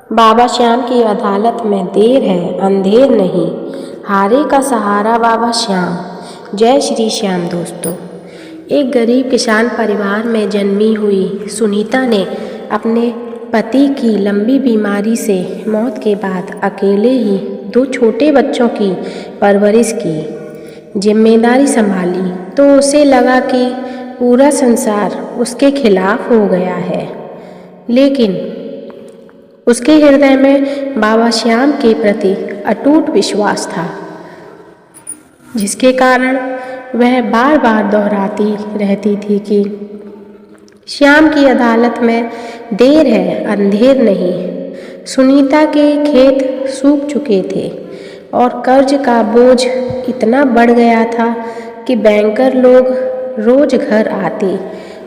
बाबा श्याम की अदालत में देर है अंधेर नहीं, हारे का सहारा बाबा श्याम। जय श्री श्याम। दोस्तों, एक गरीब किसान परिवार में जन्मी हुई सुनीता ने अपने पति की लंबी बीमारी से मौत के बाद अकेले ही 2 छोटे बच्चों की परवरिश की जिम्मेदारी संभाली तो उसे लगा कि पूरा संसार उसके खिलाफ हो गया है। लेकिन उसके हृदय में बाबा श्याम के प्रति अटूट विश्वास था, जिसके कारण वह बार बार दोहराती रहती थी कि श्याम की अदालत में देर है अंधेर नहीं। सुनीता के खेत सूख चुके थे और कर्ज का बोझ इतना बढ़ गया था कि बैंकर लोग रोज घर आते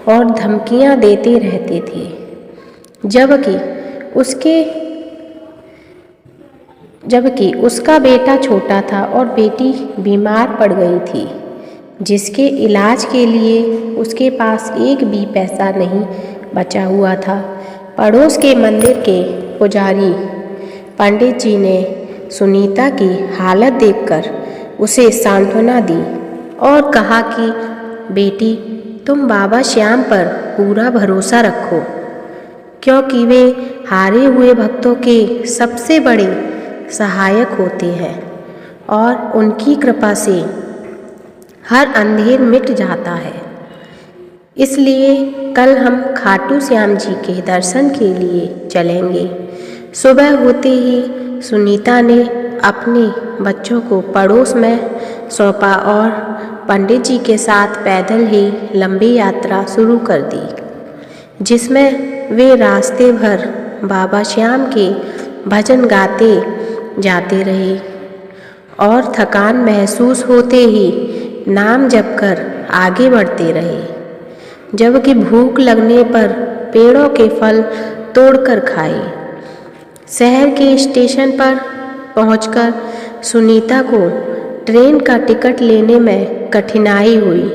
और धमकियां देते रहते थे, जबकि उसका बेटा छोटा था और बेटी बीमार पड़ गई थी, जिसके इलाज के लिए उसके पास एक भी पैसा नहीं बचा हुआ था। पड़ोस के मंदिर के पुजारी पंडित जी ने सुनीता की हालत देखकर उसे सांत्वना दी और कहा कि बेटी, तुम बाबा श्याम पर पूरा भरोसा रखो, क्योंकि वे हारे हुए भक्तों के सबसे बड़े सहायक होते हैं और उनकी कृपा से हर अंधेर मिट जाता है। इसलिए कल हम खाटू श्याम जी के दर्शन के लिए चलेंगे। सुबह होते ही सुनीता ने अपने बच्चों को पड़ोस में सौंपा और पंडित जी के साथ पैदल ही लंबी यात्रा शुरू कर दी, जिसमें वे रास्ते भर बाबा श्याम के भजन गाते जाते रहे और थकान महसूस होते ही नाम जपकर आगे बढ़ते रहे, जबकि भूख लगने पर पेड़ों के फल तोड़कर खाए। शहर के स्टेशन पर पहुंचकर सुनीता को ट्रेन का टिकट लेने में कठिनाई हुई,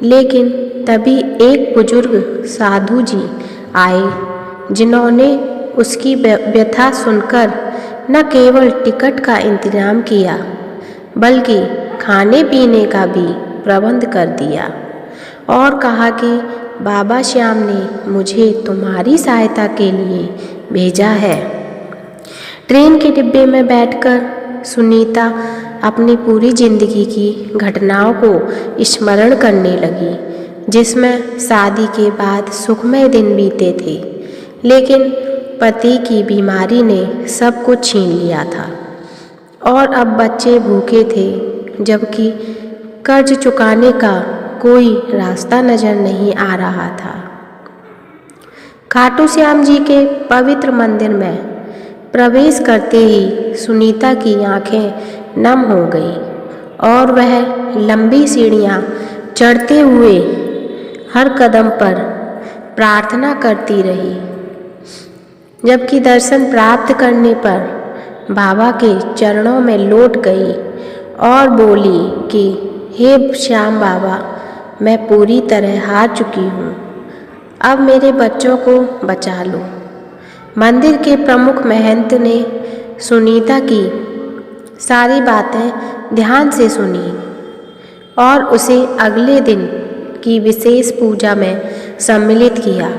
लेकिन तभी एक बुजुर्ग साधु जी आए, जिन्होंने उसकी व्यथा सुनकर न केवल टिकट का इंतजाम किया बल्कि खाने पीने का भी प्रबंध कर दिया और कहा कि बाबा श्याम ने मुझे तुम्हारी सहायता के लिए भेजा है। ट्रेन के डिब्बे में बैठकर सुनीता अपनी पूरी जिंदगी की घटनाओं को स्मरण करने लगी, जिसमें शादी के बाद सुखमय दिन बीते थे, लेकिन पति की बीमारी ने सब कुछ छीन लिया था और अब बच्चे भूखे थे, जबकि कर्ज चुकाने का कोई रास्ता नजर नहीं आ रहा था। खाटू श्याम जी के पवित्र मंदिर में प्रवेश करते ही सुनीता की आंखें नम हो गई और वह लंबी सीढ़ियां चढ़ते हुए हर कदम पर प्रार्थना करती रही, जबकि दर्शन प्राप्त करने पर बाबा के चरणों में लौट गई और बोली कि हे श्याम बाबा, मैं पूरी तरह हार चुकी हूँ, अब मेरे बच्चों को बचा लो। मंदिर के प्रमुख महंत ने सुनीता की सारी बातें ध्यान से सुनी और उसे अगले दिन की विशेष पूजा में सम्मिलित किया,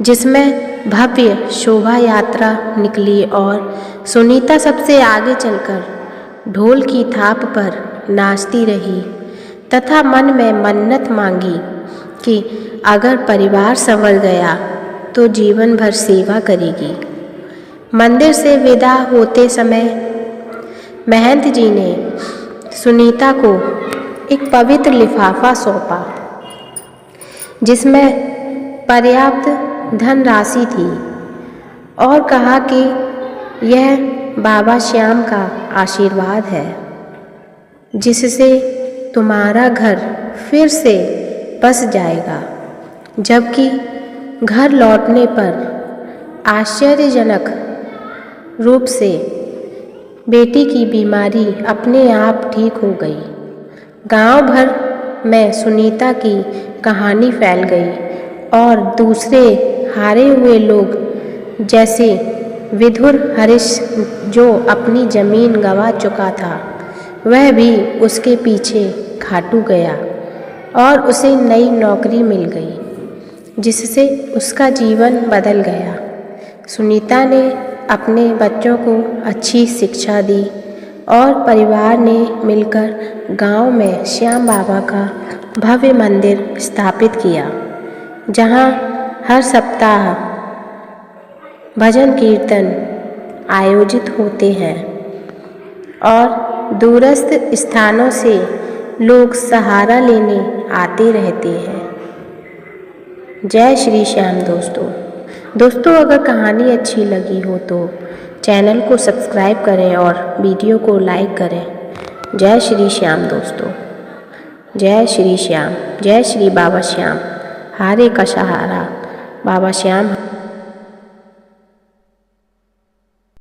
जिसमें भव्य शोभा यात्रा निकली और सुनीता सबसे आगे चलकर ढोल की थाप पर नाचती रही तथा मन में मन्नत मांगी कि अगर परिवार संवर गया तो जीवन भर सेवा करेगी। मंदिर से विदा होते समय महंत जी ने सुनीता को एक पवित्र लिफाफा सौंपा, जिसमें पर्याप्त धनराशि थी और कहा कि यह बाबा श्याम का आशीर्वाद है, जिससे तुम्हारा घर फिर से बस जाएगा। जबकि घर लौटने पर आश्चर्यजनक रूप से बेटी की बीमारी अपने आप ठीक हो गई। गांव भर में सुनीता की कहानी फैल गई और दूसरे हारे हुए लोग जैसे विधुर हरीश जो अपनी ज़मीन गंवा चुका था वह भी उसके पीछे खाटू गया और उसे नई नौकरी मिल गई जिससे उसका जीवन बदल गया। सुनीता ने अपने बच्चों को अच्छी शिक्षा दी और परिवार ने मिलकर गांव में श्याम बाबा का भव्य मंदिर स्थापित किया जहां हर सप्ताह भजन कीर्तन आयोजित होते हैं और दूरस्थ स्थानों से लोग सहारा लेने आते रहते हैं। जय श्री श्याम दोस्तों अगर कहानी अच्छी लगी हो तो चैनल को सब्सक्राइब करें और वीडियो को लाइक करें। जय श्री श्याम दोस्तों, जय श्री श्याम, जय श्री बाबा श्याम, हारे का सहारा बाबा श्याम।